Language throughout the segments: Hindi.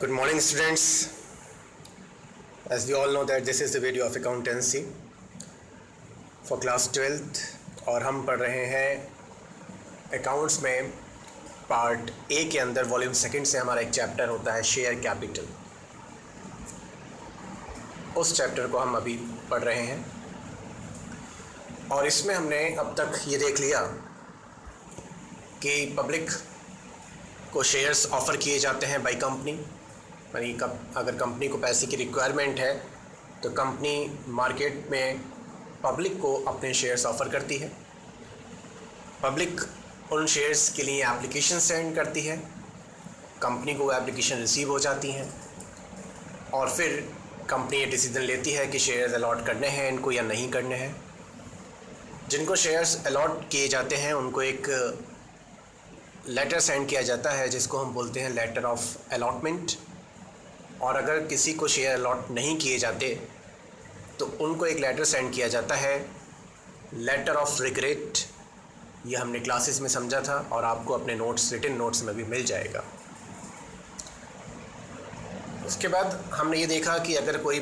Good morning, students. As we all know that this is the video of accountancy for class 12th और हम पढ़ रहे हैं अकाउंट्स में पार्ट ए के अंदर वॉल्यूम सेकंड से हमारा एक चैप्टर होता है शेयर कैपिटल। उस चैप्टर को हम अभी पढ़ रहे हैं और इसमें हमने अब तक ये देख लिया कि पब्लिक को शेयर्स ऑफ़र किए जाते हैं बाय कंपनी, यानी अगर कंपनी को पैसे की रिक्वायरमेंट है तो कंपनी मार्केट में पब्लिक को अपने शेयर्स ऑफ़र करती है। पब्लिक उन शेयर्स के लिए एप्लीकेशन सेंड करती है, कंपनी को वो एप्लीकेशन रिसीव हो जाती हैं और फिर कंपनी ये डिसीजन लेती है कि शेयर्स अलॉट करने हैं इनको या नहीं करने हैं। जिनको शेयर्स अलॉट किए जाते हैं उनको एक लेटर सेंड किया जाता है जिसको हम बोलते हैं लेटर ऑफ अलॉटमेंट, और अगर किसी को शेयर अलॉट नहीं किए जाते तो उनको एक लेटर सेंड किया जाता है लेटर ऑफ रिग्रेट। ये हमने क्लासेस में समझा था और आपको अपने नोट्स, रिटन नोट्स में भी मिल जाएगा। उसके बाद हमने ये देखा कि अगर कोई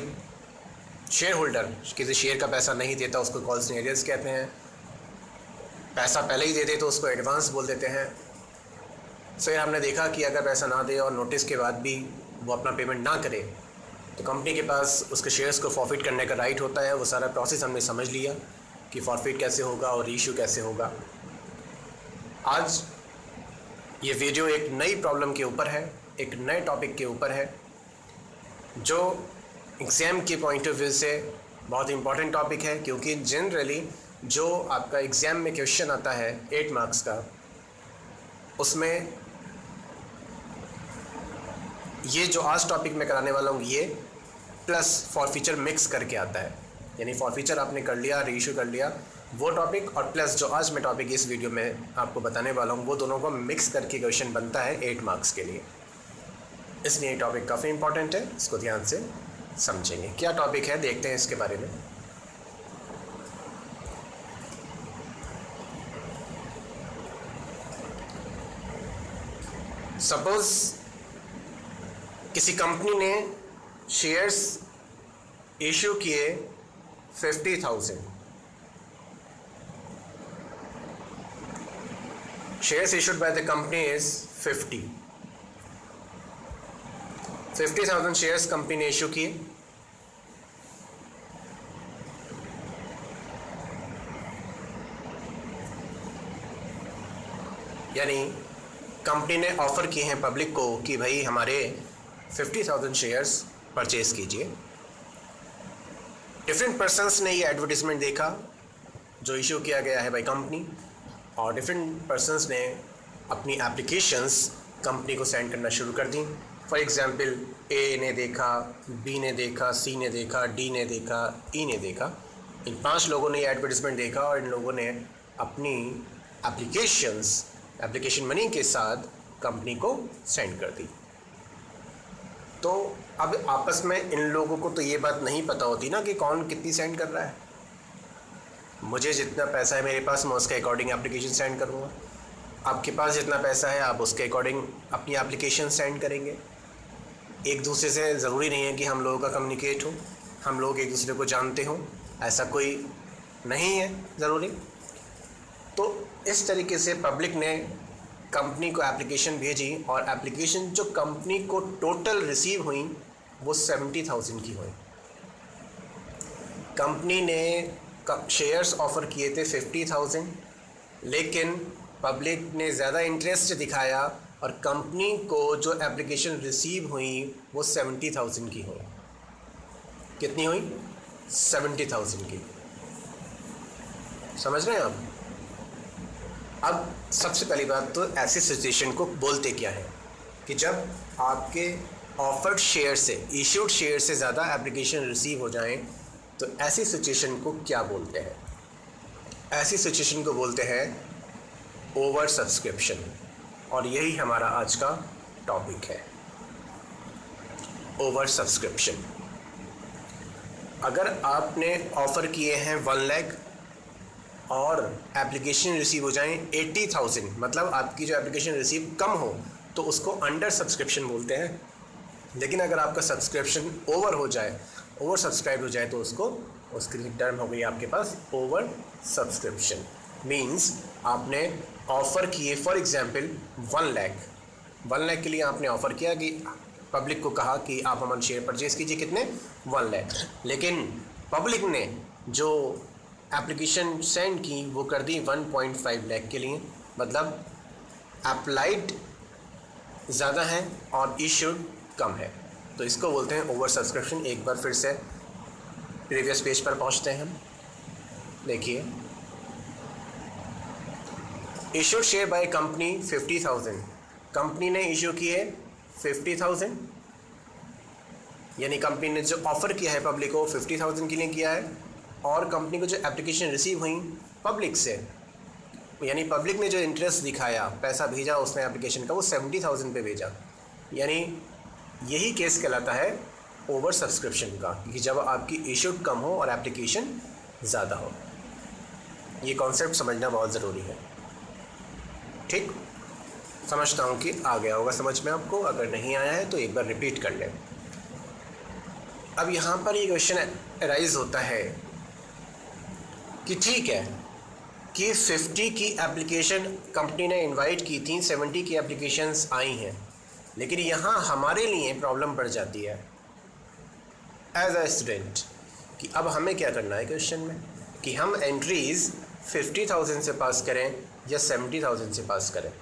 शेयर होल्डर किसी शेयर का पैसा नहीं देता उसको कॉल्स इन एरियर्स कहते हैं। पैसा पहले ही दे दे तो उसको एडवांस बोल देते हैं। फिर हमने देखा कि अगर पैसा ना दे और नोटिस के बाद भी वो अपना पेमेंट ना करे तो कंपनी के पास उसके शेयर्स को फॉरफिट करने का राइट होता है। वो सारा प्रोसेस हमने समझ लिया कि फॉरफिट कैसे होगा और रीइश्यू कैसे होगा। आज ये वीडियो एक नई प्रॉब्लम के ऊपर है, एक नए टॉपिक के ऊपर है जो एग्ज़ाम के पॉइंट ऑफ व्यू से बहुत इंपॉर्टेंट टॉपिक है, क्योंकि जनरली जो आपका एग्ज़ाम में क्वेश्चन आता है 8 मार्क्स का, उसमें ये जो आज टॉपिक मैं कराने वाला हूँ ये प्लस फॉरफीचर मिक्स करके आता है। यानी फॉरफीचर आपने कर लिया, रीइश्यू कर लिया, वो टॉपिक और प्लस जो आज मैं टॉपिक इस वीडियो में आपको बताने वाला हूँ वो दोनों को मिक्स करके क्वेश्चन बनता है 8 मार्क्स के लिए। इसलिए ये टॉपिक काफ़ी इंपॉर्टेंट है, इसको ध्यान से समझेंगे। क्या टॉपिक है देखते हैं इसके बारे में। सपोज किसी कंपनी ने शेयर्स इशू किए 50,000। Shares issued by the company is 50,000 shares company ने इशू किए। यानी कंपनी ने ऑफ़र किए हैं पब्लिक को कि भाई हमारे 50,000 शेयर्स परचेज़ कीजिए। डिफरेंट पर्सन्स ने ये एडवर्टीज़मेंट देखा जो इशू किया गया है बाय कंपनी, और डिफरेंट पर्सन्स ने अपनी एप्लीकेशंस कंपनी को सेंड करना शुरू कर दी। फॉर एग्जांपल ए ने देखा, बी ने देखा, सी ने देखा, डी ने देखा, ई ने देखा। इन 5 लोगों ने ये एडवर्टीज़मेंट देखा और इन लोगों ने अपनी एप्लीकेशन मनी के साथ कंपनी को सेंड कर दी। तो अब आपस में इन लोगों को तो ये बात नहीं पता होती ना कि कौन कितनी सेंड कर रहा है। मुझे जितना पैसा है मेरे पास मैं उसके अकॉर्डिंग एप्लीकेशन सेंड करूँगा, आपके पास जितना पैसा है आप उसके अकॉर्डिंग अपनी एप्लीकेशन सेंड करेंगे। एक दूसरे से ज़रूरी नहीं है कि हम लोगों का कम्युनिकेट हो, हम लोग एक दूसरे को जानते हों, ऐसा कोई नहीं है ज़रूरी। तो इस तरीके से पब्लिक ने कंपनी को एप्लीकेशन भेजी और एप्लीकेशन जो कंपनी को टोटल रिसीव हुई वो 70,000 की हुई। कंपनी ने शेयर्स ऑफ़र किए थे 50,000, लेकिन पब्लिक ने ज़्यादा इंटरेस्ट दिखाया और कंपनी को जो एप्लीकेशन रिसीव हुई वो 70,000 की हुई। कितनी हुई? 70,000 की। समझ रहे हैं आप? अब सबसे पहली बात तो ऐसी सिचुएशन को बोलते क्या है कि जब आपके ऑफर्ड शेयर से, इश्यूड शेयर से ज़्यादा एप्लीकेशन रिसीव हो जाएं तो ऐसी सिचुएशन को क्या बोलते हैं? ऐसी सिचुएशन को बोलते हैं ओवर सब्सक्रिप्शन, और यही हमारा आज का टॉपिक है, ओवर सब्सक्रिप्शन। अगर आपने ऑफ़र किए हैं 1 लाख और एप्लीकेशन रिसीव हो जाएं 80,000, मतलब आपकी जो एप्लीकेशन रिसीव कम हो तो उसको अंडर सब्सक्रिप्शन बोलते हैं। लेकिन अगर आपका सब्सक्रिप्शन ओवर सब्सक्राइब हो जाए तो उसकी टर्म हो गई आपके पास ओवर सब्सक्रिप्शन। मीन्स आपने ऑफ़र किए, फॉर एग्जांपल 1 लाख के लिए आपने ऑफ़र किया कि पब्लिक को कहा कि आप हमारे शेयर परचेज़ कीजिए, कितने 1 लाख, लेकिन पब्लिक ने जो एप्लीकेशन सेंड की वो कर दी 1.5 लाख के लिए, मतलब अप्लाइड ज़्यादा है और इशूड कम है, तो इसको बोलते हैं ओवर सब्सक्रिप्शन। एक बार फिर से प्रीवियस पेज पर पहुंचते हैं हम। देखिए, issued share by company 50,000, company ने इशू किए 50,000, यानी कंपनी ने जो ऑफ़र किया है पब्लिक को 50,000 के लिए किया है, और कंपनी को जो एप्लीकेशन रिसीव हुई पब्लिक से, यानी पब्लिक ने जो इंटरेस्ट दिखाया, पैसा भेजा उसने एप्लीकेशन का, वो 70,000 पे भेजा, यानी यही केस कहलाता है ओवर सब्सक्रिप्शन का, कि जब आपकी इशूड कम हो और एप्लीकेशन ज़्यादा हो। ये कॉन्सेप्ट समझना बहुत ज़रूरी है। ठीक, समझता हूँ कि आ गया होगा समझ में आपको, अगर नहीं आया है तो एक बार रिपीट कर लें। अब यहाँ पर ये क्वेश्चन अराइज होता है कि ठीक है कि 50 की एप्लीकेशन कंपनी ने इनवाइट की थी, 70 की एप्लीकेशंस आई हैं, लेकिन यहाँ हमारे लिए प्रॉब्लम पड़ जाती है एज अ स्टूडेंट कि अब हमें क्या करना है क्वेश्चन में, कि हम एंट्रीज़ 50,000 से पास करें या 70,000 से पास करें।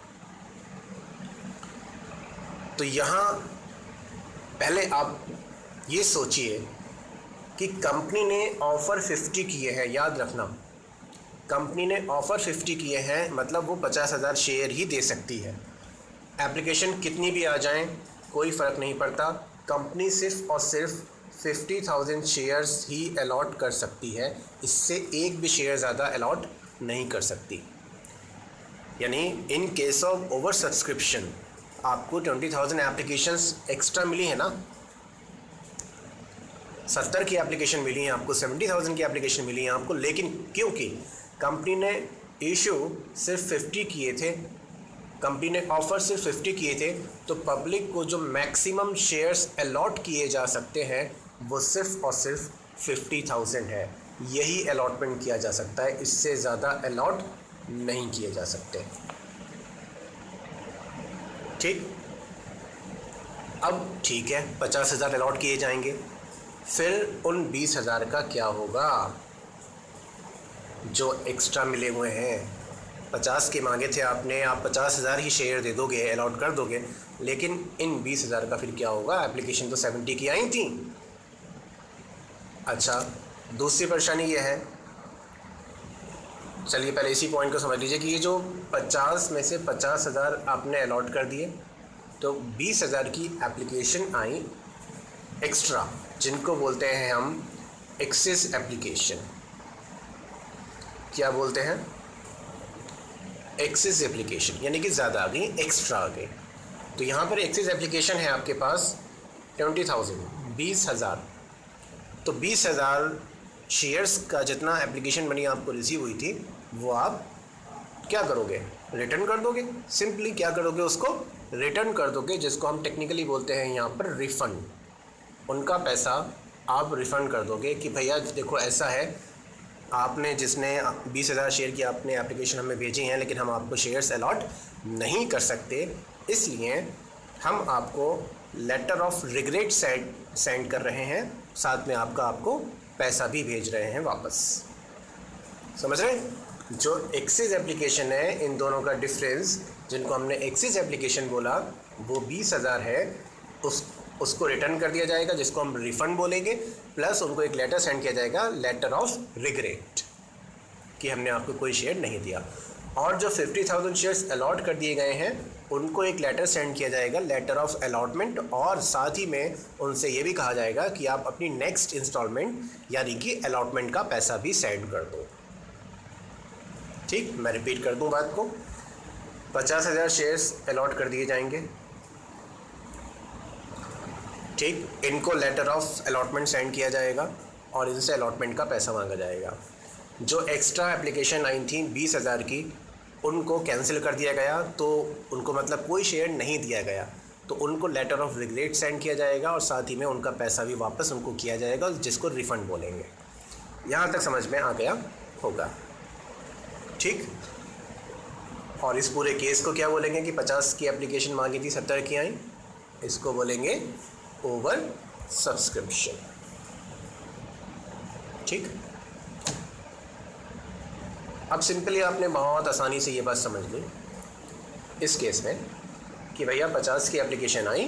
तो यहाँ पहले आप ये सोचिए कि कंपनी ने ऑफ़र 50 किए हैं, याद रखना कंपनी ने ऑफ़र 50 किए हैं, मतलब वो 50,000 शेयर ही दे सकती है। एप्लीकेशन कितनी भी आ जाएं कोई फ़र्क नहीं पड़ता, कंपनी सिर्फ़ और सिर्फ 50,000 शेयर्स ही अलॉट कर सकती है, इससे एक भी शेयर ज़्यादा अलॉट नहीं कर सकती। यानी in case of over subscription आपको 20,000 एप्लीकेशंस एक्स्ट्रा मिली है ना, 70 की एप्लीकेशन मिली है आपको, 70,000 की एप्लीकेशन मिली है आपको, लेकिन क्योंकि कंपनी ने इशू सिर्फ 50 किए थे, कंपनी ने ऑफ़र सिर्फ 50 किए थे, तो पब्लिक को जो मैक्सिमम शेयर्स अलॉट किए जा सकते हैं वो सिर्फ और सिर्फ 50,000 है। यही अलॉटमेंट किया जा सकता है, इससे ज़्यादा अलॉट नहीं किए जा सकते। ठीक, अब ठीक है 50,000 अलॉट किए जाएंगे, फिर उन 20,000 का क्या होगा जो एक्स्ट्रा मिले हुए हैं। 50 के मांगे थे आपने, आप 50,000 ही शेयर दे दोगे, अलॉट कर दोगे, लेकिन इन 20,000 का फिर क्या होगा, एप्लीकेशन तो 70 की आई थी। अच्छा, दूसरी परेशानी ये है, चलिए पहले इसी पॉइंट को समझ लीजिए कि ये जो 50 में से 50,000 आपने अलॉट कर दिए, तो 20,000 की एप्लीकेशन आई एक्स्ट्रा, जिनको बोलते हैं हम एक्सेस एप्लीकेशन। क्या बोलते हैं, एक्सेस एप्लीकेशन, यानी कि ज़्यादा आ गई, एक्स्ट्रा आ गई। तो यहाँ पर एक्सेस एप्लीकेशन है आपके पास 20,000, 20,000, तो 20,000 शेयर्स का जितना एप्लीकेशन मनी आपको रिसीव हुई थी वो आप क्या करोगे, रिटर्न कर दोगे। सिंपली क्या करोगे, उसको रिटर्न कर दोगे, जिसको हम टेक्निकली बोलते हैं यहाँ पर रिफ़ंड। उनका पैसा आप रिफ़ंड कर दोगे कि भैया देखो ऐसा है, आपने जिसने 20,000 शेयर की आपने एप्लीकेशन हमें भेजी हैं, लेकिन हम आपको शेयर्स अलॉट नहीं कर सकते, इसलिए हम आपको लेटर ऑफ रिग्रेट सेंड कर रहे हैं, साथ में आपको पैसा भी भेज रहे हैं वापस। समझ रहे हैं? जो एक्सेस एप्लीकेशन है, इन दोनों का डिफरेंस, जिनको हमने एक्सेस एप्लीकेशन बोला वो 20,000 है, उसको रिटर्न कर दिया जाएगा, जिसको हम रिफ़ंड बोलेंगे, प्लस उनको एक लेटर सेंड किया जाएगा, लेटर ऑफ रिग्रेट, कि हमने आपको कोई शेयर नहीं दिया। और जो 50,000 शेयर्स अलॉट कर दिए गए हैं उनको एक लेटर सेंड किया जाएगा, लेटर ऑफ अलॉटमेंट, और साथ ही में उनसे ये भी कहा जाएगा कि आप अपनी नेक्स्ट इंस्टॉलमेंट यानी कि अलॉटमेंट का पैसा भी सेंड कर दो। ठीक, मैं रिपीट कर दूं बात को, 50,000 शेयर्स अलॉट कर दिए जाएंगे, ठीक, इनको लेटर ऑफ अलॉटमेंट सेंड किया जाएगा और इनसे अलॉटमेंट का पैसा मांगा जाएगा। जो एक्स्ट्रा एप्लीकेशन आई थी 20,000 की, उनको कैंसिल कर दिया गया, तो उनको मतलब कोई शेयर नहीं दिया गया, तो उनको लेटर ऑफ रिग्रेट सेंड किया जाएगा और साथ ही में उनका पैसा भी वापस उनको किया जाएगा, जिसको रिफ़ंड बोलेंगे। यहाँ तक समझ में आ गया होगा, ठीक। और इस पूरे केस को क्या बोलेंगे कि 50 की एप्लीकेशन मांगी थी, 70 की आई, इसको बोलेंगे ओवर सब्सक्रिप्शन, ठीक। अब सिंपली आपने बहुत आसानी से ये बात समझ ली इस केस में कि भैया 50 की एप्लीकेशन आई,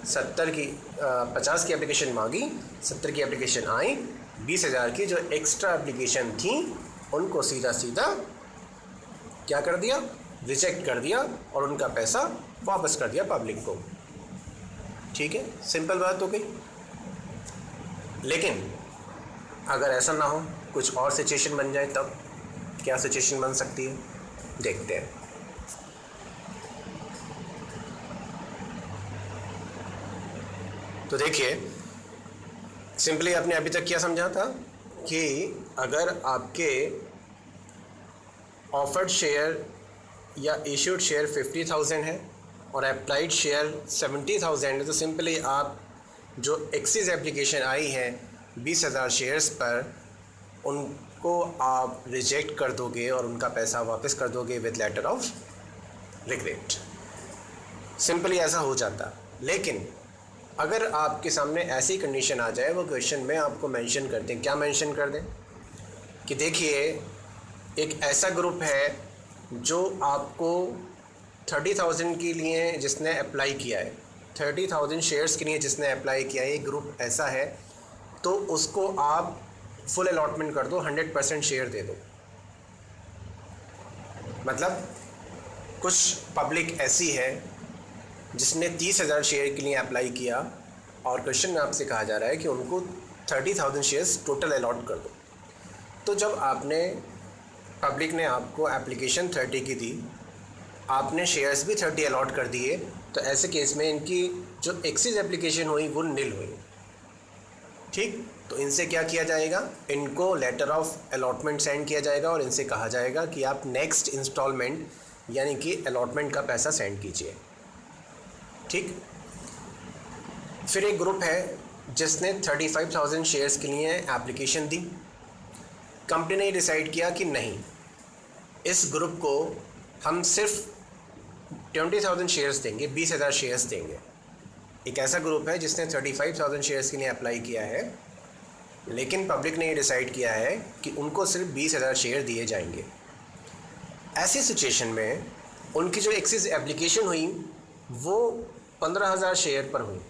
50 की एप्लीकेशन मांगी, 70 की एप्लीकेशन आई, 20,000 की जो एक्स्ट्रा एप्लीकेशन थी उनको सीधा सीधा क्या कर दिया, रिजेक्ट कर दिया और उनका पैसा वापस कर दिया पब्लिक को, ठीक है। सिंपल बात हो गई। लेकिन अगर ऐसा ना हो, कुछ और सिचुएशन बन जाए, तब क्या सिचुएशन बन सकती है, देखते हैं। तो देखिए, सिंपली आपने अभी तक क्या समझा था कि अगर आपके ऑफर्ड शेयर या इश्यूड शेयर 50,000 है और अप्लाइड शेयर 70,000 है, तो सिंपली आप जो एक्सिस एप्लीकेशन आई है 20,000 शेयर्स पर, उनको आप रिजेक्ट कर दोगे और उनका पैसा वापस कर दोगे with letter of regret. Simply ऐसा हो जाता। लेकिन अगर आपके सामने ऐसी कंडीशन आ जाए, वो क्वेश्चन में आपको मेंशन कर दें, क्या मेंशन कर दें कि देखिए एक ऐसा ग्रुप है जो आपको 30,000 के लिए जिसने अप्लाई किया है, 30,000 शेयर्स के लिए जिसने अप्लाई किया है, एक ग्रुप ऐसा है, तो उसको आप फुल अलॉटमेंट कर दो, 100% शेयर दे दो। मतलब कुछ पब्लिक ऐसी है जिसने 30,000 शेयर के लिए अप्लाई किया और क्वेश्चन में आपसे कहा जा रहा है कि उनको 30,000 शेयर्स टोटल अलॉट कर दो। तो जब आपने पब्लिक ने आपको एप्लीकेशन 30 की दी, आपने शेयर्स भी 30 अलॉट कर दिए, तो ऐसे केस में इनकी जो एक्सिस एप्लीकेशन हुई वो निल हुई, ठीक। तो इनसे क्या किया जाएगा, इनको लेटर ऑफ अलॉटमेंट सेंड किया जाएगा और इनसे कहा जाएगा कि आप नेक्स्ट इंस्टॉलमेंट यानी कि अलॉटमेंट का पैसा सेंड कीजिए, ठीक। फिर एक ग्रुप है जिसने 35,000 शेयर्स के लिए एप्लीकेशन दी। कंपनी ने डिसाइड किया कि नहीं, इस ग्रुप को हम सिर्फ 20,000 शेयर्स देंगे, 20,000 शेयर्स देंगे। एक ऐसा ग्रुप है जिसने 35,000 शेयर्स के लिए अप्लाई किया है, लेकिन पब्लिक ने ये डिसाइड किया है कि उनको सिर्फ 20,000 शेयर दिए जाएंगे। ऐसी सिचुएशन में उनकी जो एक्सिस एप्लीकेशन हुई वो 15,000 शेयर पर हुई,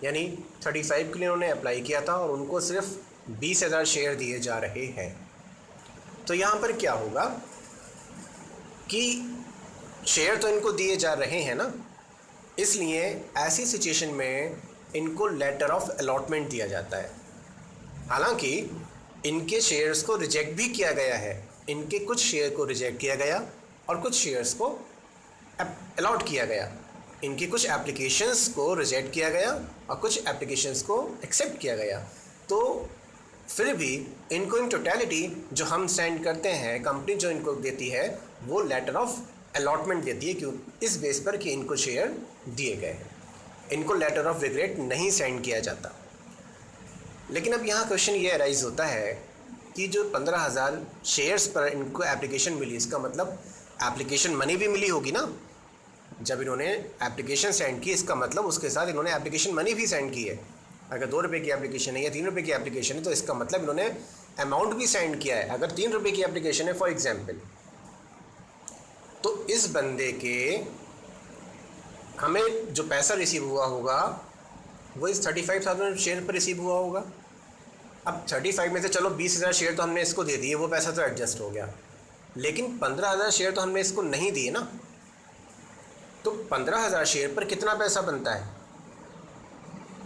यानी 35 के लिए उन्होंने अप्लाई किया था और उनको सिर्फ 20,000 शेयर दिए जा रहे हैं। तो यहाँ पर क्या होगा कि शेयर तो इनको दिए जा रहे हैं ना, इसलिए ऐसी सिचुएशन में इनको लेटर ऑफ अलॉटमेंट दिया जाता है। हालांकि इनके शेयर्स को रिजेक्ट भी किया गया है, इनके कुछ शेयर को रिजेक्ट किया गया और कुछ शेयर्स को अलॉट किया गया, इनकी कुछ एप्लीकेशंस को रिजेक्ट किया गया और कुछ एप्लीकेशंस को एक्सेप्ट किया गया। तो फिर भी इनको इन टोटलिटी जो हम सेंड करते हैं, कंपनी जो इनको देती है वो लेटर ऑफ अलॉटमेंट देती है, क्यों, इस बेस पर कि इनको शेयर दिए गए हैं, इनको लेटर ऑफ रिग्रेट नहीं सेंड किया जाता। लेकिन अब यहाँ क्वेश्चन ये अराइज होता है कि जो 15,000 शेयर्स पर इनको एप्लीकेशन मिली, इसका मतलब एप्लीकेशन मनी भी मिली होगी ना। जब इन्होंने एप्लीकेशन सेंड की, इसका मतलब उसके साथ इन्होंने एप्लीकेशन मनी भी सेंड की है। अगर 2 रुपये की एप्लीकेशन है या 3 रुपये की एप्लीकेशन है, तो इसका मतलब इन्होंने अमाउंट भी सेंड किया है। अगर 3 रुपये की एप्लीकेशन है फॉर एग्जाम्पल, तो इस बंदे के हमें जो पैसा रिसीव हुआ होगा वो इस 35,000 शेयर पर रिसीव हुआ होगा। अब 35 में से चलो 20,000 शेयर तो हमने इसको दे दिए, वो पैसा तो एडजस्ट हो गया, लेकिन 15,000 शेयर तो हमने इसको नहीं दिए ना। तो 15,000 शेयर पर कितना पैसा बनता है?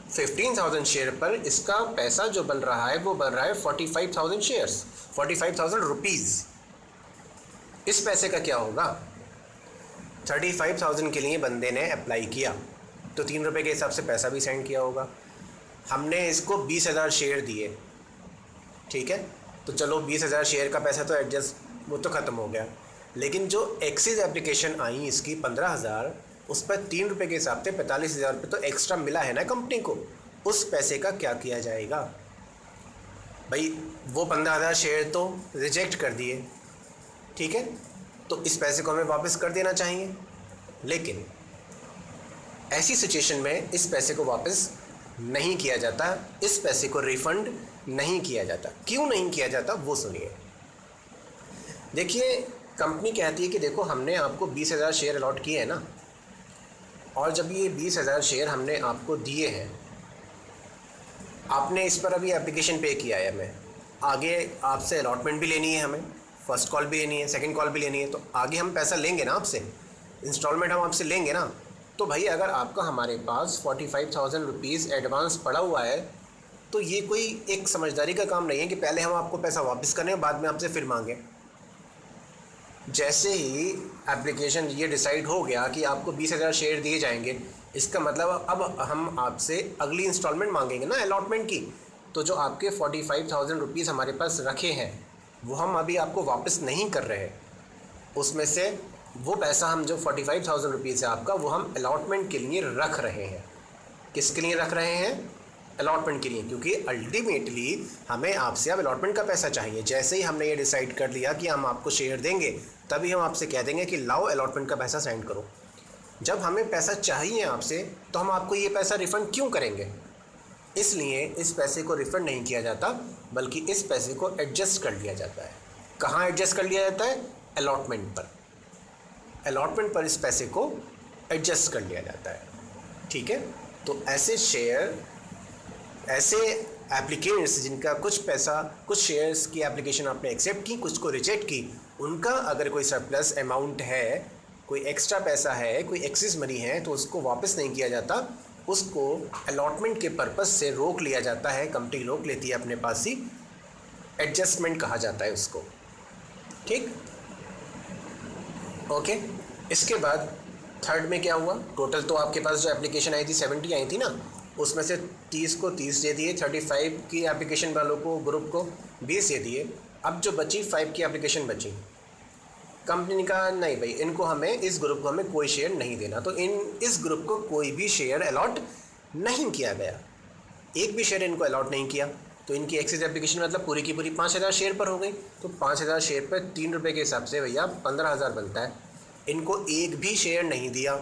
15,000 शेयर पर इसका पैसा जो बन रहा है वो बन रहा है 45,000 शेयर्स, 45,000 रुपीज़। इस पैसे का क्या होगा? 35,000 के लिए बंदे ने अप्लाई किया तो 3 रुपये के हिसाब से पैसा भी सेंड किया होगा। हमने इसको 20,000 शेयर दिए, ठीक है, तो चलो 20,000 शेयर का पैसा तो एडजस्ट, वो तो ख़त्म हो गया। लेकिन जो एक्सिस एप्लीकेशन आई इसकी 15,000, उस पर 3 रुपये के हिसाब से 45,000 रुपये तो एक्स्ट्रा मिला है ना कंपनी को, उस पैसे का क्या किया जाएगा? भाई वो 15,000 शेयर तो रिजेक्ट कर दिए, ठीक है, तो इस पैसे को हमें वापस कर देना चाहिए। लेकिन ऐसी सिचुएशन में इस पैसे को वापस नहीं किया जाता, इस पैसे को रिफंड नहीं किया जाता। क्यों नहीं किया जाता वो सुनिए। देखिए, कंपनी कहती है कि देखो हमने आपको 20,000 शेयर अलॉट किए हैं ना, और जब ये 20,000 शेयर हमने आपको दिए हैं, आपने इस पर अभी एप्लीकेशन पे किया है, हमें आगे आपसे अलॉटमेंट भी लेनी है, हमें फर्स्ट कॉल भी लेनी है, सेकंड कॉल भी लेनी है, तो आगे हम पैसा लेंगे ना आपसे, इंस्टॉलमेंट हम आपसे लेंगे ना। तो भाई अगर आपका हमारे पास 45,000 रुपीज़ एडवांस पड़ा हुआ है, तो ये कोई एक समझदारी का काम नहीं है कि पहले हम आपको पैसा वापस करें बाद में आपसे फिर मांगें। जैसे ही एप्लीकेशन ये डिसाइड हो गया कि आपको 20,000 शेयर दिए जाएंगे, इसका मतलब अब हम आपसे अगली इंस्टॉलमेंट मांगेंगे ना अलॉटमेंट की। तो जो आपके 45,000 रुपीज़ हमारे पास रखे हैं वो हम अभी आपको वापस नहीं कर रहे हैं, उसमें से वो पैसा हम जो 45,000 रुपीज़ है आपका, वो हम अलॉटमेंट के लिए रख रहे हैं। किसके लिए रख रहे हैं? अलॉटमेंट के लिए, क्योंकि अल्टीमेटली हमें आपसे अब अलॉटमेंट का पैसा चाहिए। जैसे ही हमने ये डिसाइड कर लिया कि हम आपको शेयर देंगे, तभी हम आपसे कह देंगे कि लाओ अलॉटमेंट का पैसा सेंड करो। जब हमें पैसा चाहिए आपसे, तो हम आपको ये पैसा रिफ़ंड क्यों करेंगे? इसलिए इस पैसे को रिफ़ंड नहीं किया जाता, बल्कि इस पैसे को एडजस्ट कर लिया जाता है। कहाँ एडजस्ट कर लिया जाता है? अलॉटमेंट पर। अलॉटमेंट पर इस पैसे को एडजस्ट कर लिया जाता है, ठीक है। तो ऐसे शेयर, ऐसे एप्लीकेंट्स जिनका कुछ शेयर्स की एप्लीकेशन आपने एक्सेप्ट की, कुछ को रिजेक्ट की, उनका अगर कोई सरप्लस अमाउंट है, कोई एक्स्ट्रा पैसा है, कोई एक्सेस मनी है, तो उसको वापस नहीं किया जाता, उसको अलॉटमेंट के पर्पस से रोक लिया जाता है, कंपनी रोक लेती है अपने पास ही, एडजस्टमेंट कहा जाता है उसको, ठीक, ओके। इसके बाद थर्ड में क्या हुआ? टोटल तो आपके पास जो एप्लीकेशन आई थी 70 आई थी ना, उसमें से 30 को 30 दे दिए, 35 की एप्लीकेशन वालों को, ग्रुप को 20 दे दिए। अब जो बची 5 की एप्लीकेशन बची, कंपनी ने कहा नहीं भाई, इनको हमें, इस ग्रुप को हमें कोई शेयर नहीं देना, तो इस ग्रुप को कोई भी शेयर अलॉट नहीं किया गया, एक भी शेयर इनको अलॉट नहीं किया। तो इनकी एक्सेस एप्लीकेशन मतलब पूरी की पूरी 5,000 शेयर पर हो गई। तो 5,000 शेयर पर 3 रुपये के हिसाब से भैया 15,000 बनता है। इनको एक भी शेयर नहीं दिया,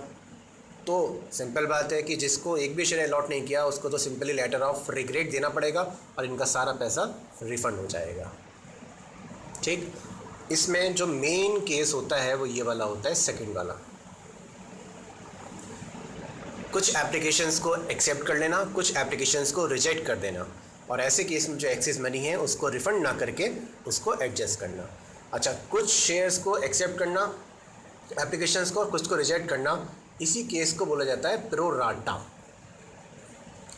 तो सिंपल बात है कि जिसको एक भी शेयर अलॉट नहीं किया उसको तो सिंपली लेटर ऑफ रिग्रेट देना पड़ेगा और इनका सारा पैसा रिफ़ंड हो जाएगा, ठीक। इसमें जो मेन केस होता है वो ये वाला होता है, सेकंड वाला। कुछ एप्लीकेशंस को एक्सेप्ट कर लेना, कुछ एप्लीकेशंस को रिजेक्ट कर देना, और ऐसे केस में जो एक्सेस मनी है उसको रिफ़ंड ना करके उसको एडजस्ट करना। अच्छा, कुछ शेयर्स को एक्सेप्ट करना एप्लीकेशंस को और कुछ को रिजेक्ट करना, इसी केस को बोला जाता है प्रो राटा।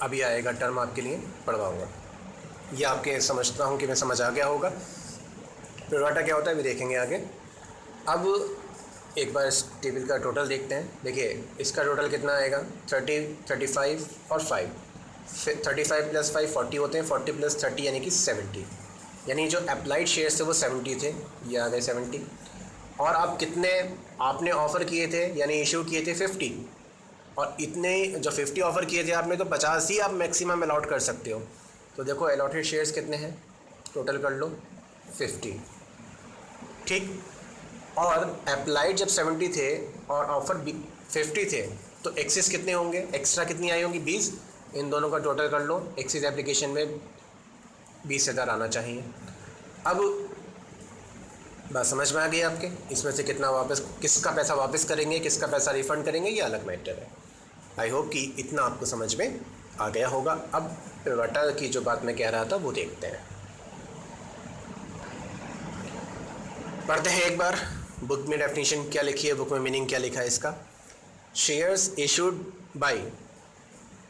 अभी आएगा टर्म आपके लिए पढ़वाऊँगा, ये आपके समझता हूँ कि मैं समझ आ गया होगा। प्रो राटा क्या होता है अभी देखेंगे आगे। अब एक बार इस टेबल का टोटल देखते हैं। देखिए इसका टोटल कितना आएगा, 30, 35 और 5, 35 + 5 40 होते हैं, 40 + 30 यानी कि 70, यानी जो अप्लाइड शेयर्स थे वो 70 थे, ये आ गए 70। और आप कितने आपने ऑफ़र किए थे, यानी इशू किए थे 50, और इतने जो 50 ऑफ़र किए थे आपने, तो 50 ही आप मैक्सिमम अलॉट कर सकते हो। तो देखो अलॉटेड शेयर्स कितने हैं, टोटल कर लो 50, ठीक। और अप्लाइड जब 70 थे और ऑफ़र 50 थे, तो एक्सेस कितने होंगे, एक्स्ट्रा कितनी आई होंगी 20, इन दोनों का टोटल कर लो। एक्सेस एप्लीकेशन में 20,000 आना चाहिए। अब बात समझ में आ गई आपके, इसमें से कितना वापस, किसका पैसा वापस करेंगे, किसका पैसा रिफ़ंड करेंगे, ये अलग मैटर है। आई होप कि इतना आपको समझ में आ गया होगा। अब पिवटा की जो बात मैं कह रहा था वो देखते हैं, पढ़ते हैं एक बार बुक में डेफिनेशन क्या लिखी है, बुक में मीनिंग क्या लिखा है इसका। Shares issued by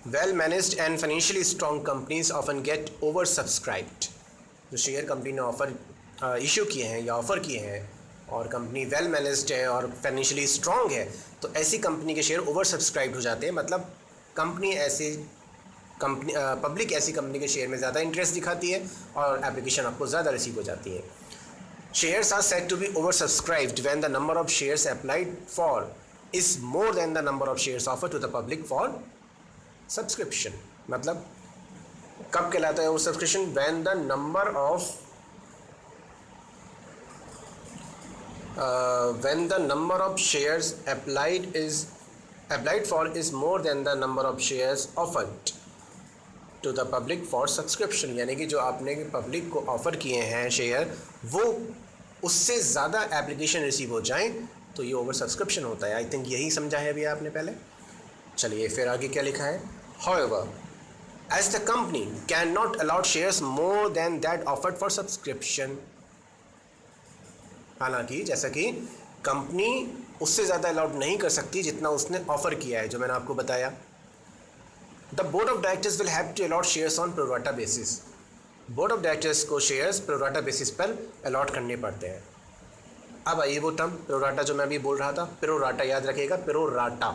well managed and financially strong companies often get over subscribed. जो शेयर कंपनी ने ऑफ़र इशू किए हैं या ऑफ़र किए हैं और कंपनी वेल मैनेज्ड है और फाइनेंशियली स्ट्रॉन्ग है, तो ऐसी कंपनी के शेयर ओवर सब्सक्राइब्ड हो जाते हैं। मतलब पब्लिक ऐसी कंपनी के शेयर में ज़्यादा इंटरेस्ट दिखाती है और एप्लीकेशन आपको ज़्यादा रिसीव हो जाती है। Shares are said to be oversubscribed when the number of shares applied for is more than the number of shares offer to the public for subscription. मतलब कब कहलाता है वो subscription? When the number of when the number of shares applied for is more than the number of shares offered to the public for subscription। यानी कि जो आपने पब्लिक को ऑफ़र किए हैं शेयर, वो उससे ज़्यादा एप्लीकेशन रिसीव हो जाएं तो ये ओवर सब्सक्रिप्शन होता है। आई थिंक यही समझा है अभी आपने पहले। चलिए फिर आगे क्या लिखा है? However, as the company cannot allot shares more than that offered for subscription। हालांकि जैसा कि कंपनी उससे ज़्यादा अलाउड नहीं कर सकती जितना उसने ऑफ़र किया है, जो मैंने आपको बताया। The board of directors will have to allot shares on pro rata basis. Board of directors को शेयर्स प्रोराटा बेसिस पर अलॉट करने पड़ते हैं। अब आइए वो टर्म प्रोराटा जो मैं अभी बोल रहा था, प्रोराटा याद रखिएगा, प्रोराटा,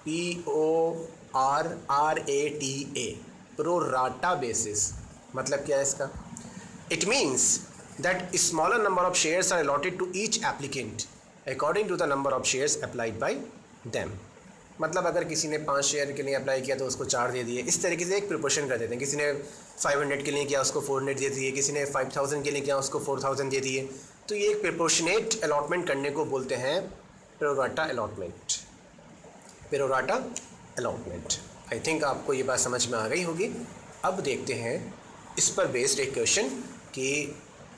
PORRATA, प्रोराटा बेसिस मतलब क्या है इसका? It means that a smaller number of shares are allotted to each applicant according to the number of shares applied by them। मतलब अगर किसी ने 5 शेयर के लिए अप्लाई किया तो उसको 4 दे दिए, इस तरीके से एक प्रिपोर्शन कर देते हैं। किसी ने 500 के लिए किया उसको 400 दे दिए, किसी ने 5000 के लिए किया उसको 4000 दे दिए। तो ये एक प्रिपोर्शनेट अलॉटमेंट करने को बोलते हैं pro rata allotment. Pro rata allotment. I think आपको ये बात समझ में आ गई होगी। अब देखते हैं इस पर बेस्ड एक क्वेश्चन कि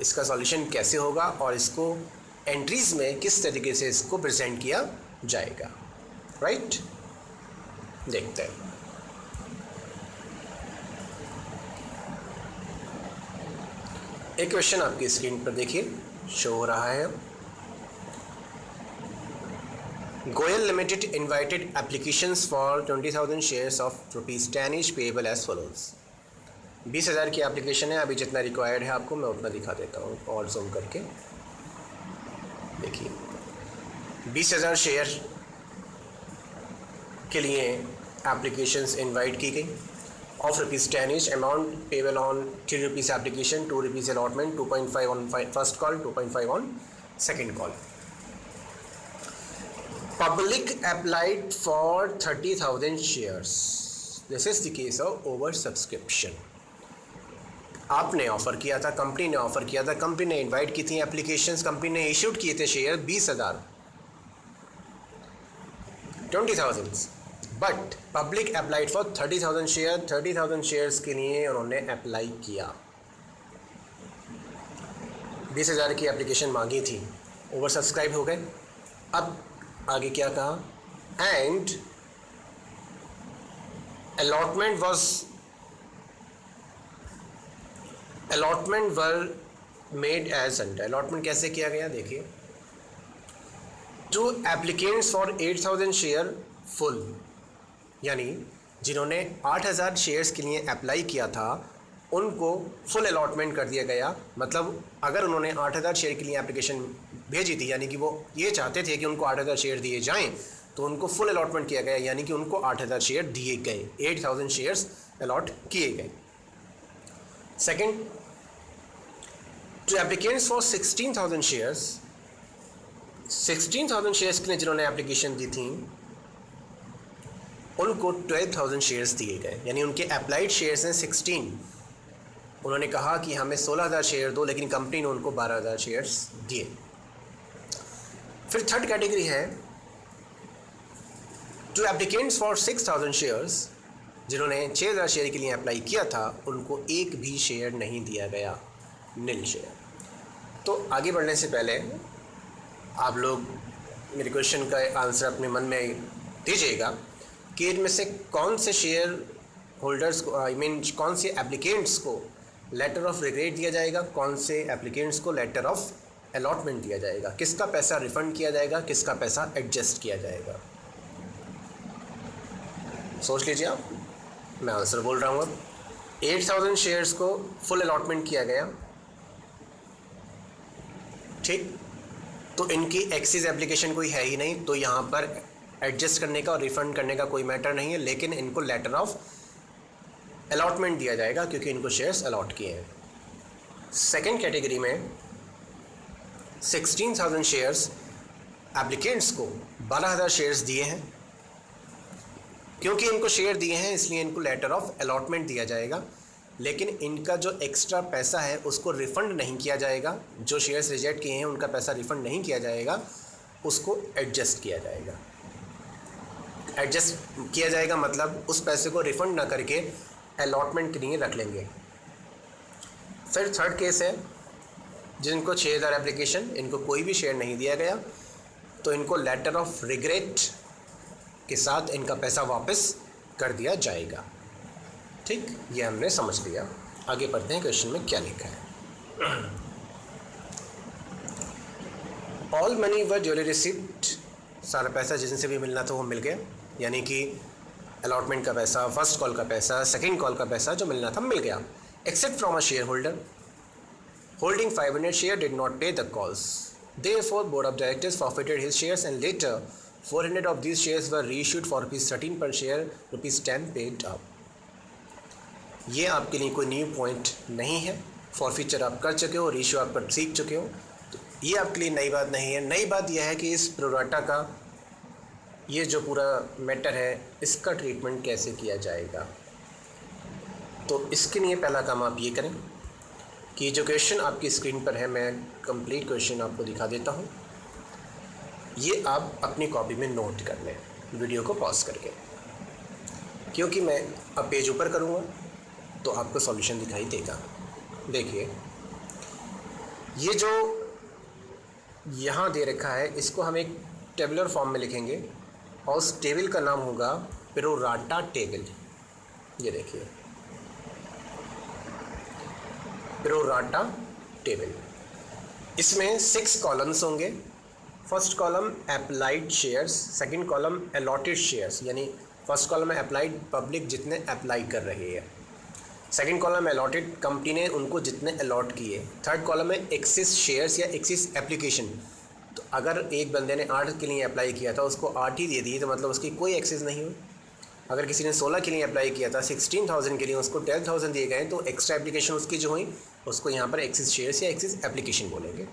इसका सॉल्यूशन कैसे होगा और इसको एंट्रीज़ में किस तरीके से इसको प्रेजेंट किया जाएगा। राइट, देखते हैं। एक क्वेश्चन आपकी स्क्रीन पर देखिए शो हो रहा है। Goyal limited invited applications for 20,000 shares of ₹10 each payable as follows. 20,000 की एप्लीकेशन है। अभी जितना रिक्वायर्ड है आपको मैं उतना दिखा देता हूँ और जूम करके देखिए। 20,000 शेयर के लिए एप्लीकेशंस इनवाइट की गई of ₹10 each। Amount payable on ₹3 application, ₹2 allotment, 2.5 on first call, 2.5 on second call. Public applied for 30,000 shares. This is the case of over subscription. आपने ऑफ़र किया था, कंपनी ने ऑफ़र किया था, कंपनी ने इनवाइट की थी एप्लीकेशंस, कंपनी ने इशूड किए थे share 20,000, 20,000, but public applied for 30,000 share. 30,000 shares के लिए उन्होंने अप्लाई किया। 20,000 की एप्लीकेशन मांगी थी, ओवर सब्सक्राइब हो गए। अब आगे क्या कहा? And allotment were made as under. Allotment कैसे किया गया देखिए। Two applicants for 8,000 share full, यानी जिन्होंने 8,000 शेयर्स के लिए अप्लाई किया था उनको फुल अलॉटमेंट कर दिया गया। मतलब अगर उन्होंने 8,000 शेयर के लिए एप्लीकेशन भेजी थी, यानी कि वो ये चाहते थे कि उनको 8,000 शेयर दिए जाएं, तो उनको फुल अलॉटमेंट किया गया, यानी कि उनको 8,000 शेयर दिए गए, 8,000 शेयर्स अलॉट किए गए। Second, two applicants for 16,000 shares, 16,000 shares के लिए जिन्होंने एप्लीकेशन दी थी उनको 12,000 शेयर्स दिए गए, यानी उनके अप्लाइड शेयर्स हैं 16। उन्होंने कहा कि हमें 16,000 शेयर दो, लेकिन कंपनी ने उनको 12,000 शेयर्स दिए। फिर थर्ड कैटेगरी है टू एप्लीकेंट्स फॉर 6,000 शेयर्स, जिन्होंने 6,000 शेयर के लिए अप्लाई किया था उनको एक भी शेयर नहीं दिया गया, नील शेयर। तो आगे बढ़ने से पहले आप लोग मेरे क्वेश्चन का आंसर अपने मन में दीजिएगा कि इनमें से कौन से शेयर होल्डर्स को, कौन से एप्लीकेंट्स को लेटर ऑफ रिग्रेट दिया जाएगा, कौन से एप्लीकेंट्स को लेटर ऑफ अलॉटमेंट दिया जाएगा, किसका पैसा रिफंड किया जाएगा, किसका पैसा एडजस्ट किया जाएगा। सोच लीजिए आप, मैं आंसर बोल रहा हूँ। अब 8,000 शेयर्स को फुल अलॉटमेंट किया गया, ठीक, तो इनकी एक्सिस एप्लीकेशन कोई है ही नहीं, तो यहाँ पर एडजस्ट करने का और रिफंड करने का कोई मैटर नहीं है, लेकिन इनको लेटर ऑफ अलॉटमेंट दिया जाएगा क्योंकि इनको शेयर्स अलॉट किए हैं। सेकेंड कैटेगरी में 16,000 शेयर्स एप्लीकेंट्स को 12,000 शेयर्स दिए हैं। क्योंकि इनको शेयर दिए हैं इसलिए इनको लेटर ऑफ अलॉटमेंट दिया जाएगा, लेकिन इनका जो एक्स्ट्रा पैसा है उसको रिफ़ंड नहीं किया जाएगा। जो शेयर्स रिजेक्ट किए हैं उनका पैसा रिफ़ंड नहीं किया जाएगा, उसको एडजस्ट किया जाएगा। एडजस्ट किया जाएगा मतलब उस पैसे को रिफ़ंड ना करके अलॉटमेंट के लिए रख लेंगे। फिर थर्ड केस है जिनको 6,000 एप्लीकेशन, इनको कोई भी शेयर नहीं दिया गया, तो इनको लेटर ऑफ रिग्रेट के साथ इनका पैसा वापस कर दिया जाएगा। ठीक, ये हमने समझ लिया। आगे बढ़ते हैं, क्वेश्चन में क्या लिखा है। ऑल मनी वर ड्यूली रिसीव्ड, सारा पैसा जिनसे भी मिलना था वो मिल गया, यानी कि अलॉटमेंट का पैसा, फर्स्ट कॉल का पैसा, सेकंड कॉल का पैसा जो मिलना था मिल गया। Except from a share holder holding 500 share did not pay the calls. Therefore, Board of Directors forfeited his shares and later 400 of these shares were reissued for ₹13 per share, ₹10 paid up. ये आपके लिए कोई न्यू पॉइंट नहीं है। फॉरफीचर आप कर चुके हो, रीइश्यू आप कर सीख चुके हो, तो ये आपके लिए नई बात नहीं है। नई बात यह है कि इस प्रोराटा का ये जो पूरा मैटर है इसका ट्रीटमेंट कैसे किया जाएगा। तो इसके लिए पहला काम आप ये करें कि जो क्वेश्चन आपकी स्क्रीन पर है, मैं कंप्लीट क्वेश्चन आपको दिखा देता हूँ, ये आप अपनी कॉपी में नोट कर लें वीडियो को पॉज करके, क्योंकि मैं अब पेज ऊपर करूँगा तो आपको सॉल्यूशन दिखाई देगा। देखिए, ये जो यहाँ दे रखा है इसको हम एक टेबुलर फॉर्म में लिखेंगे और उस टेबल का नाम होगा प्रोराटा टेबल। ये देखिए, प्रोराटा टेबल। इसमें 6 कॉलम्स होंगे। First column applied shares, second column allotted shares, यानी फर्स्ट कॉलम में अप्लाइड पब्लिक जितने अप्लाई कर रही है, सेकंड कॉलम में अलॉटेड कंपनी ने उनको जितने अलॉट किए, थर्ड कॉलम में एक्सिस शेयर्स या एक्सिस एप्लीकेशन। तो अगर एक बंदे ने 8 के लिए अप्लाई किया था, उसको 8 ही दे दिए तो मतलब उसकी कोई एक्सेस नहीं हुई। अगर किसी ने 16 के लिए अप्लाई किया था, 16,000 के लिए, उसको 12,000 दिए गए, तो एक्स्ट्रा एप्लीकेशन उसकी जो हुई उसको यहाँ पर एक्सिस शेयर्स या एक्सिस एप्लीकेशन बोलेंगे।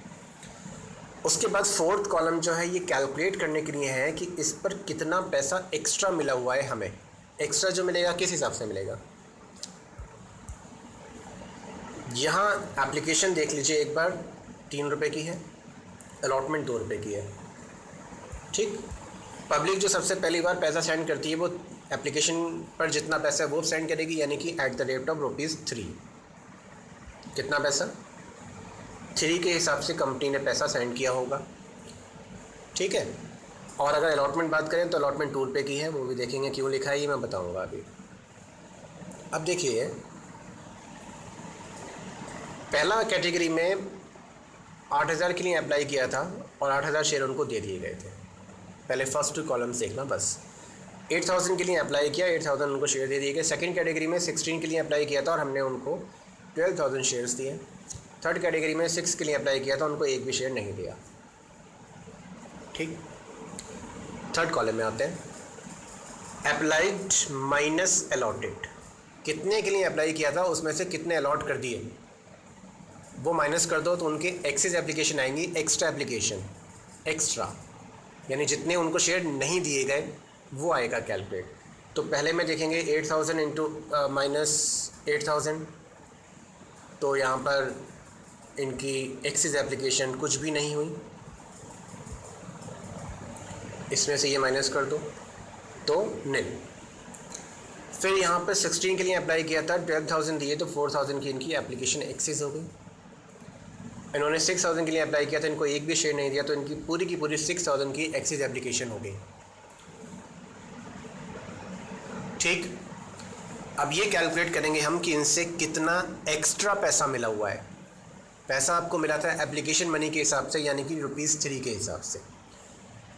उसके बाद फोर्थ कॉलम जो है ये कैलकुलेट करने के लिए है कि इस पर कितना पैसा एक्स्ट्रा मिला हुआ है हमें। एक्स्ट्रा जो मिलेगा किस हिसाब से मिलेगा, यहाँ एप्लीकेशन देख लीजिए एक बार, 3 रुपये की है, अलॉटमेंट 2 रुपये की है। ठीक, पब्लिक जो सबसे पहली बार पैसा सेंड करती है वो एप्लीकेशन पर जितना पैसा है वो सेंड करेगी, यानी कि एट द रेट ऑफ ₹3। कितना पैसा, 3 के हिसाब से कंपनी ने पैसा सेंड किया होगा। ठीक है, और अगर अलॉटमेंट बात करें तो अलॉटमेंट 2 रुपये की है, वो भी देखेंगे क्यों लिखा है, ये मैं बताऊंगा अभी। अब देखिए, पहला कैटेगरी में 8,000 के लिए अप्लाई किया था और 8,000 शेयर उनको दे दिए गए थे। पहले फर्स्ट 2 कॉलम्स देखना बस। 8,000 के लिए अप्लाई किया, 8,000 उनको शेयर दे दिए गए। सेकंड कैटेगरी में 16 के लिए अप्लाई किया था और हमने उनको 12,000 शेयर्स दिए। थर्ड कैटेगरी में 6 के लिए अप्लाई किया था, उनको एक भी शेयर नहीं दिया। ठीक, थर्ड कॉलम में आते हैं, अप्लाइड माइनस अलॉटेड। कितने के लिए अप्लाई किया था उसमें से कितने अलॉट कर दिए वो माइनस कर दो, तो उनके एक्सिस एप्लीकेशन आएंगी, एक्स्ट्रा एप्लीकेशन, एक्स्ट्रा यानी जितने उनको शेयर नहीं दिए गए वो आएगा कैलकुलेट। तो पहले में देखेंगे 8,000 इंटू माइनस 8,000, तो यहाँ पर इनकी एक्सिस एप्लीकेशन कुछ भी नहीं हुई, इसमें से ये माइनस कर दो तो निल। फिर यहाँ पर 16 के लिए अप्लाई किया था, 12,000 दिए तो 4,000 की इनकी एप्लीकेशन एक्सिस हो गई। इन्होंने 6,000 के लिए अप्लाई किया था, इनको एक भी शेयर नहीं दिया, तो इनकी पूरी की पूरी 6,000 की एक्सिस एप्लीकेशन हो गई। ठीक, अब ये कैलकुलेट करेंगे हम कि इनसे कितना एक्स्ट्रा पैसा मिला हुआ है। पैसा आपको मिला था एप्लीकेशन मनी के हिसाब से, यानी कि ₹3 के हिसाब से।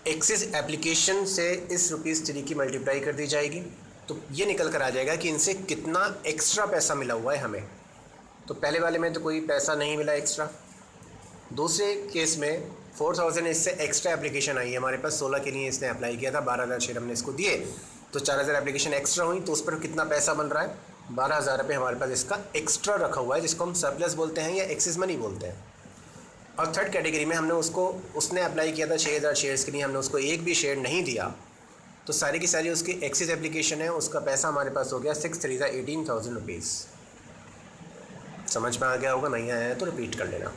एक्सिस एप्लीकेशन से इस ₹3 की मल्टीप्लाई कर दी जाएगी, तो ये निकल कर आ जाएगा कि इनसे कितना एक्स्ट्रा पैसा मिला हुआ है हमें। तो पहले वाले में तो कोई पैसा नहीं मिला एक्स्ट्रा। दूसरे केस में 4,000 इससे एक्स्ट्रा एप्लीकेशन आई है हमारे पास, 16 के लिए इसने अप्लाई किया था, 12,000 शेयर हमने इसको दिए, तो 4,000 एप्लीकेशन एक्स्ट्रा हुई, तो उस पर कितना पैसा बन रहा है, 12,000 रुपये हमारे पास इसका एक्स्ट्रा रखा हुआ है, जिसको हम सरप्लस बोलते हैं या एक्सिस मनी बोलते हैं। और थर्ड कैटेगरी में हमने उसने अप्लाई किया था 6000 शेयर्स के लिए, हमने उसको एक भी शेयर नहीं दिया, तो सारी की सारी उसकी एक्सिस एप्लीकेशन है, उसका पैसा हमारे पास हो गया 6 3 18,000 रुपीज़। समझ में आ गया होगा, नहीं आया है तो रिपीट कर लेना।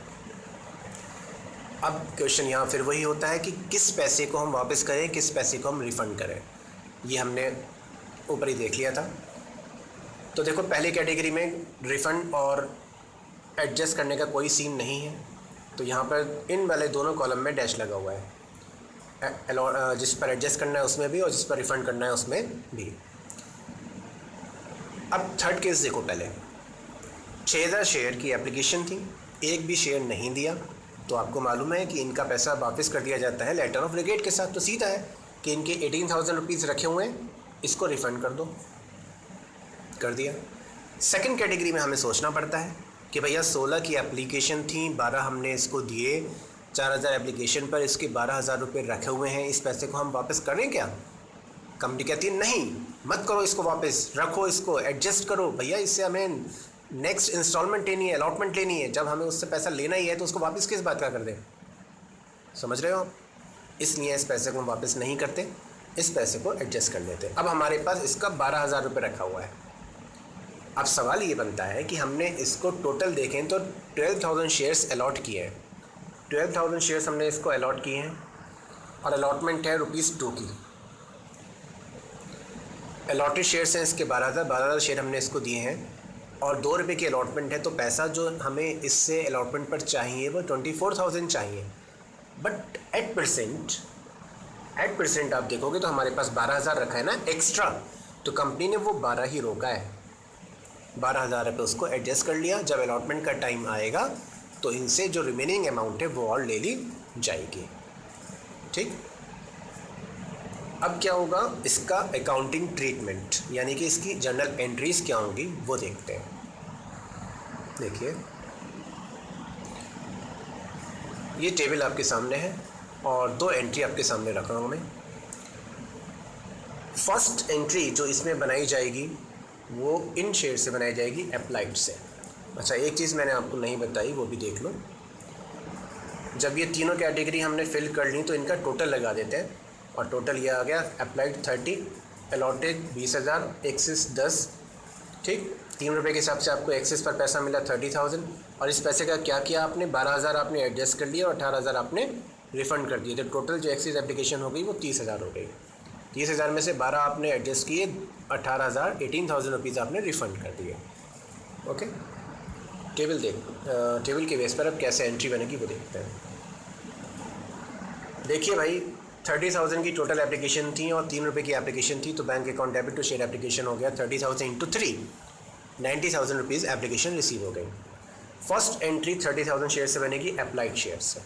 अब क्वेश्चन यहाँ फिर वही होता है कि किस पैसे को हम वापस करें, किस पैसे को हम रिफ़ंड करें। ये हमने ऊपर ही देख लिया था। तो देखो पहली कैटेगरी में रिफ़ंड और एडजस्ट करने का कोई सीन नहीं है, तो यहाँ पर इन वाले दोनों कॉलम में डैश लगा हुआ है, जिस पर एडजस्ट करना है उसमें भी और जिस पर रिफ़ंड करना है उसमें भी। अब थर्ड केस देखो, पहले 6000 शेयर की एप्लीकेशन थी, एक भी शेयर नहीं दिया, तो आपको मालूम है कि इनका पैसा वापस कर दिया जाता है लेटर ऑफ रिग्रेट के साथ। तो सीधा है कि इनके 18,000 रुपीज़ रखे हुए हैं, इसको रिफ़ंड कर दो, कर दिया। सेकंड कैटेगरी में हमें सोचना पड़ता है कि भैया 16 की एप्लीकेशन थी, 12 हमने इसको दिए, 4000 एप्लीकेशन पर इसके 12,000 रुपये रखे हुए हैं, इस पैसे को हम वापस करें क्या? कंपनी कहती है नहीं, मत करो इसको वापस, रखो इसको, एडजस्ट करो। भैया इससे हमें नेक्स्ट इंस्टॉलमेंट लेनी है, अलॉटमेंट लेनी है, जब हमें उससे पैसा लेना ही है तो उसको वापस किस बात का कर दें? समझ रहे हो? इसलिए इस पैसे को हम वापस नहीं करते, इस पैसे को एडजस्ट कर लेते। अब हमारे पास इसका 12,000 रुपये रखा हुआ है। अब सवाल ये बनता है कि हमने इसको टोटल देखें तो 12,000 शेयर्स अलॉट किए हैं, 12,000 शेयर्स हमने इसको अलॉट किए हैं और अलॉटमेंट है ₹2 की। अलॉटेड शेयर्स हैं इसके 12,000 शेयर हमने इसको दिए हैं और ₹2 की अलॉटमेंट है, तो पैसा जो हमें इससे अलॉटमेंट पर चाहिए वो 24,000 चाहिए। बट एट परसेंट आप देखोगे तो हमारे पास 12,000 रखा है ना एक्स्ट्रा, तो कंपनी ने वो 12 ही रोका है, 12,000 रुपये उसको एडजस्ट कर लिया। जब अलॉटमेंट का टाइम आएगा तो इनसे जो रिमेनिंग अमाउंट है वो और ले ली जाएगी। ठीक, अब क्या होगा, इसका अकाउंटिंग ट्रीटमेंट यानी कि इसकी जर्नल एंट्रीज क्या होंगी वो देखते हैं। देखिए ये टेबल आपके सामने है और 2 एंट्री आपके सामने रखा हूँ मैं। फर्स्ट एंट्री जो इसमें बनाई जाएगी वो इन शेयर से बनाई जाएगी, अप्लाइड से। अच्छा, एक चीज़ मैंने आपको नहीं बताई, वो भी देख लो। जब ये तीनों कैटेगरी हमने फिल कर ली तो इनका टोटल लगा देते हैं और टोटल ये आ गया अप्लाइड 30, अलॉटेड 20,000, एक्सिस 10। ठीक, ₹3 के हिसाब से आपको एक्सिस पर पैसा मिला 30,000 और इस पैसे का क्या किया आपने, 12,000 आपने एडजस्ट कर लिया और 18,000 आपने रिफ़ंड कर दिए। तो टोटल जो एक्सिस एप्लीकेशन हो गई वो 30,000 हो गई। 30,000 में से 12 आपने एडजस्ट किए, 18,000 18,000 रुपीज़ आपने रिफ़ंड कर दिए। ओके, टेबल के बेस पर अब कैसे एंट्री बनेगी वो देखते हैं। देखिए भाई, 30,000 की टोटल एप्लीकेशन थी और ₹3 की एप्लीकेशन थी, तो bank account debit to share application हो गया 30,000 इंटू 3, 90,000 रुपीज़ एप्लीकेशन रिसीव हो गई। फर्स्ट एंट्री 30,000 शेयर से बनेगी अप्लाइड शेयर से।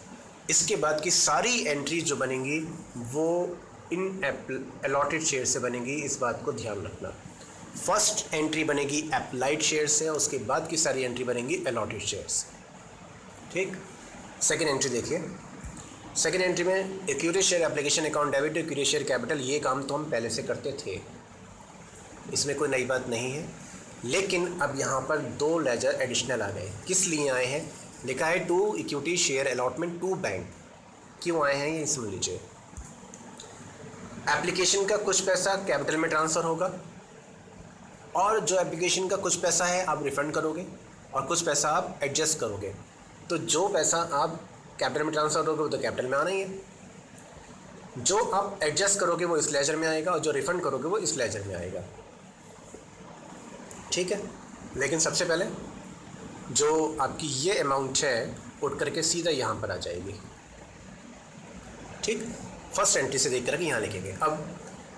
इसके बाद की सारी एंट्री जो बनेंगी वो इन अलॉटेड शेयर से बनेगी, इस बात को ध्यान रखना। फर्स्ट एंट्री बनेगी अप्लाइड शेयर से, उसके बाद की सारी एंट्री बनेंगी अलॉटेड शेयर से। ठीक, सेकेंड एंट्री देखिए। सेकेंड एंट्री में equity share application account debit to equity share capital, ये काम तो हम पहले से करते थे, इसमें कोई नई बात नहीं है। लेकिन अब यहाँ पर 2 लेजर एडिशनल आ गए। किस लिए आए हैं? लिखा है to equity share allotment to bank. क्यों आए हैं ये समझ लीजिए। एप्लीकेशन का कुछ पैसा कैपिटल में ट्रांसफ़र होगा और जो एप्लीकेशन का कुछ पैसा है आप रिफ़ंड करोगे और कुछ पैसा आप एडजस्ट करोगे। तो जो पैसा आप कैपिटल में ट्रांसफ़र करोगे वो तो कैपिटल में आना ही है, जो आप एडजस्ट करोगे वो इस लेजर में आएगा और जो रिफ़ंड करोगे वो इस लेजर में आएगा। ठीक है, लेकिन सबसे पहले जो आपकी ये अमाउंट है उठ करके सीधा यहाँ पर आ जाएगी। ठीक, फर्स्ट एंट्री से देख करके यहाँ लिखेंगे। अब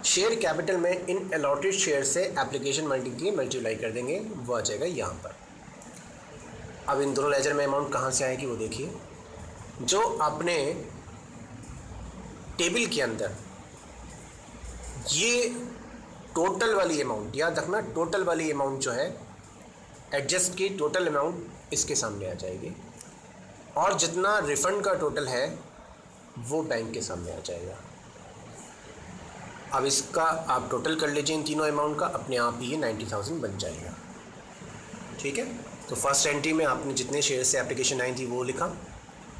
शेयर कैपिटल में इन अलॉटेड शेयर से एप्लीकेशन मल्टीप्लाई कर देंगे, वो आ जाएगा यहाँ पर। अब इन दोनों लेजर में अमाउंट कहाँ से आएगी वो देखिए। जो आपने टेबल के अंदर ये टोटल वाली अमाउंट, याद रखना टोटल वाली अमाउंट जो है एडजस्ट की टोटल अमाउंट इसके सामने आ जाएगी और जितना रिफ़ंड का टोटल है वो बैंक के सामने आ जाएगा। अब इसका आप टोटल कर लीजिए इन तीनों अमाउंट का, अपने आप ही ये 90,000 बन जाएगा। ठीक है, तो फर्स्ट एंट्री में आपने जितने शेयर से एप्लीकेशन आई थी वो लिखा,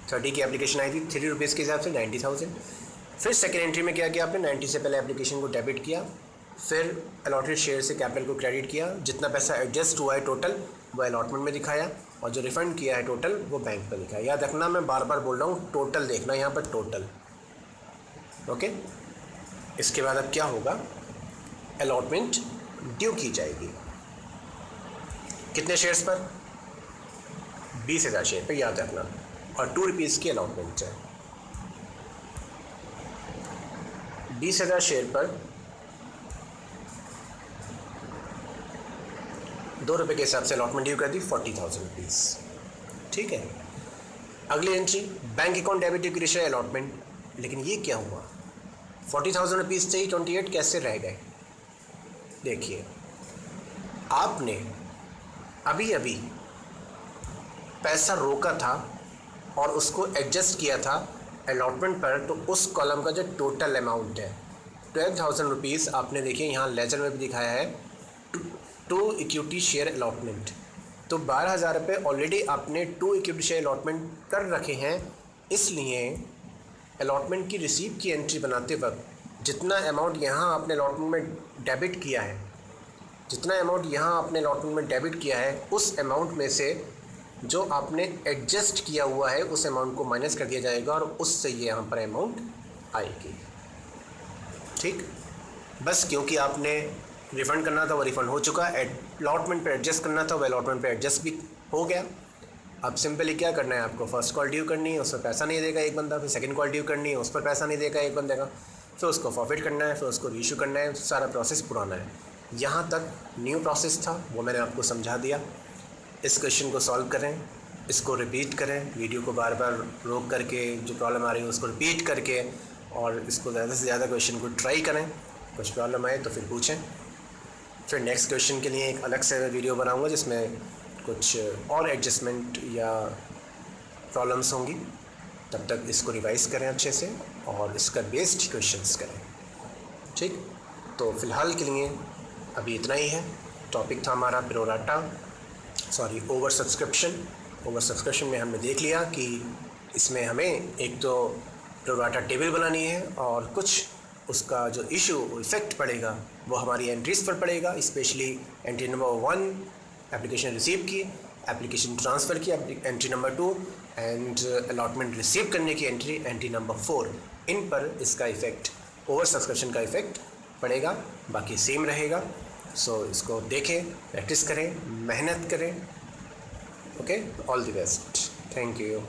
30 की एप्लीकेशन आई थी, 3 रुपीज़ के हिसाब से 90,000। फिर सेकेंड एंट्री में क्या किया आपने, 90 से पहले एप्लीकेशन को डेबिट किया, फिर अलॉटेड शेयर से कैपिटल को क्रेडिट किया, जितना पैसा एडजस्ट हुआ है टोटल वो अलॉटमेंट में दिखाया, और जो रिफंड किया है टोटल वो बैंक पर दिखाया। याद रखना, मैं बार बार बोल रहा हूँ, टोटल देखना यहाँ पर, टोटल। ओके, इसके बाद अब क्या होगा, अलॉटमेंट ड्यू की जाएगी। कितने शेयर्स पर, 20,000 शेयर पर, याद रखना, और 2 रुपीज़ की अलॉटमेंट है। 20,000 शेयर पर 2 रुपये के हिसाब से अलॉटमेंट ड्यू कर दी, 40,000 रुपीज़। ठीक है, अगली entry, bank account debit due की रेशियो अलॉटमेंट। लेकिन ये क्या हुआ, 40,000 रुपीज़ से ही 28 कैसे रह गए। देखिए, आपने अभी अभी पैसा रोका था और उसको एडजस्ट किया था अलॉटमेंट पर, तो उस कॉलम का जो टोटल अमाउंट है 12,000 रुपीज़, आपने देखिए यहाँ लेजर में भी दिखाया है, टू इक्विटी शेयर अलॉटमेंट। तो 12,000 रुपये ऑलरेडी आपने 2 इक्विटी शेयर अलॉटमेंट कर रखे हैं, इसलिए अलॉटमेंट की रिसीप की एंट्री बनाते वक्त जितना अमाउंट यहाँ आपने अलॉटमेंट में डेबिट किया है, जितना अमाउंट यहाँ आपने अलॉटमेंट में डेबिट किया है, उस अमाउंट में से जो आपने एडजस्ट किया हुआ है उस अमाउंट को माइनस कर दिया जाएगा और उससे ये यहाँ पर अमाउंट आएगी। ठीक, बस क्योंकि आपने रिफ़ंड करना था वो रिफ़ंड हो चुका, अलॉटमेंट पे एडजस्ट करना था वो अलॉटमेंट पे एडजस्ट भी हो गया। अब सिंपली क्या करना है आपको, फर्स्ट कॉल ड्यू करनी है, उस पर पैसा नहीं देगा एक बंदा, फिर सेकंड कॉल ड्यू करनी है, उस पर पैसा नहीं देगा एक बंदे का, फिर उसको फॉरफिट करना है, फिर उसको रीइशू करना है, सारा प्रोसेस पुराना है। यहाँ तक न्यू प्रोसेस था, वो मैंने आपको समझा दिया। इस क्वेश्चन को सॉल्व करें, इसको रिपीट करें, वीडियो को बार बार रोक करके जो प्रॉब्लम आ रही है उसको रिपीट करके, और इसको ज़्यादा से ज़्यादा क्वेश्चन को ट्राई करें। कुछ प्रॉब्लम आए तो फिर पूछें, फिर नेक्स्ट क्वेश्चन के लिए एक अलग से वीडियो बनाऊंगा जिसमें कुछ और एडजस्टमेंट या प्रॉब्लम्स होंगी। तब तक इसको रिवाइज करें अच्छे से और इसका बेस्ड क्वेश्चंस करें। ठीक, तो फ़िलहाल के लिए अभी इतना ही है। टॉपिक था हमारा ओवर सब्सक्रिप्शन में हमने देख लिया कि इसमें हमें एक तो प्रोराटा टेबल बनानी है, और कुछ उसका जो इफ़ेक्ट पड़ेगा वो हमारी एंट्रीज़ पर पड़ेगा, specially entry number 1 application receive की, एप्लीकेशन ट्रांसफ़र की entry number 2, and allotment receive करने की एंट्री नंबर 4। इन पर इसका इफ़ेक्ट, ओवर सब्सक्रिप्शन का इफ़ेक्ट पड़ेगा, बाकी सेम रहेगा। सो इसको देखें, प्रैक्टिस करें, मेहनत करें। Okay, all the best, thank you.